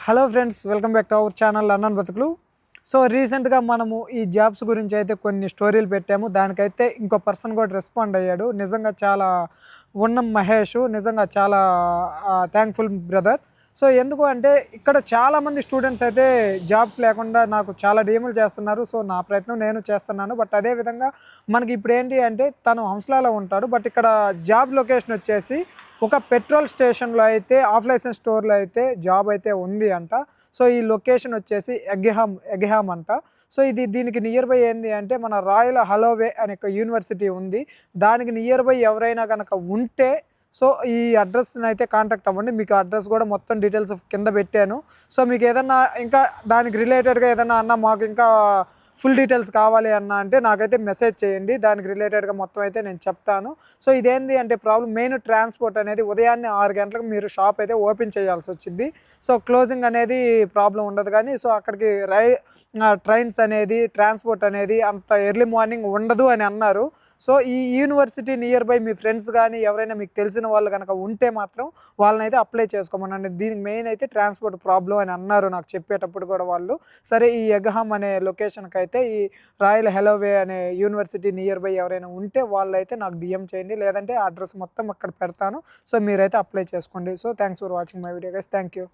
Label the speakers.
Speaker 1: Hello friends, welcome back to our channel London బతుకులు. So రీసెంట్గా మనము ఈ జాబ్స్ గురించి అయితే కొన్ని స్టోరీలు పెట్టాము. దానికైతే ఇంకో పర్సన్ కూడా రెస్పాండ్ అయ్యాడు. నిజంగా చాలా ఉన్నం మహేష్, నిజంగా చాలా థ్యాంక్ఫుల్ బ్రదర్. సో ఎందుకు అంటే ఇక్కడ చాలామంది స్టూడెంట్స్ అయితే జాబ్స్ లేకుండా నాకు చాలా డీములు చేస్తున్నారు. సో నా ప్రయత్నం నేను చేస్తున్నాను. బట్ అదేవిధంగా మనకి ఇప్పుడు ఏంటి అంటే తను హంసలాలో ఉంటాడు. బట్ ఇక్కడ జాబ్ లొకేషన్ వచ్చేసి ఒక పెట్రోల్ స్టేషన్లో అయితే ఆఫ్ లైసెన్స్ స్టోర్లో అయితే జాబ్ అయితే ఉంది అంట. సో ఈ లొకేషన్ వచ్చేసి ఎగ్హామ్ అంట. సో దీనికి నియర్ బై ఏంది అంటే మన రాయల్ హలోవే అనే ఒక యూనివర్సిటీ ఉంది. దానికి నియర్ బై ఎవరైనా కనుక ఉంటే సో ఈ అడ్రస్ని అయితే కాంటాక్ట్ అవ్వండి. మీకు అడ్రస్ కూడా మొత్తం డీటెయిల్స్ కింద పెట్టాను. సో మీకు ఏదన్నా ఇంకా దానికి రిలేటెడ్గా ఏదన్నా అన్న మాకు ఇంకా ఫుల్ డీటెయిల్స్ కావాలి అన్న అంటే నాకైతే మెసేజ్ చేయండి. దానికి రిలేటెడ్గా మొత్తం అయితే నేను చెప్తాను. సో ఇదేంది అంటే ప్రాబ్లం మెయిన్ ట్రాన్స్పోర్ట్ అనేది ఉదయాన్నే 6 గంటలకు మీరు షాప్ అయితే ఓపెన్ చేయాల్సి వచ్చింది. సో క్లోజింగ్ అనేది ప్రాబ్లం ఉండదు. కానీ సో అక్కడికి ట్రైన్స్ అనేది ట్రాన్స్పోర్ట్ అనేది అంత ఎర్లీ మార్నింగ్ ఉండదు అని అన్నారు. సో ఈ university near by me friends కానీ ఎవరైనా మీకు తెలిసిన వాళ్ళు కనుక ఉంటే మాత్రం వాళ్ళని అయితే అప్లై చేసుకోమనండి. దీనికి మెయిన్ అయితే ట్రాన్స్పోర్ట్ ప్రాబ్లం అని అన్నారు నాకు చెప్పేటప్పుడు కూడా వాళ్ళు. సరే ఈ ఎగ్హామ్ అనే లొకేషన్కి అయితే ఈ రాయల్ హెలోవే అనే యూనివర్సిటీ నియర్ బై ఎవరైనా ఉంటే వాళ్ళైతే నాకు డిఎం చేయండి. లేదంటే అడ్రస్ మొత్తం అక్కడ పెడతాను. సో మీరైతే అప్లై చేసుకోండి. So thanks for watching my video guys. Thank you.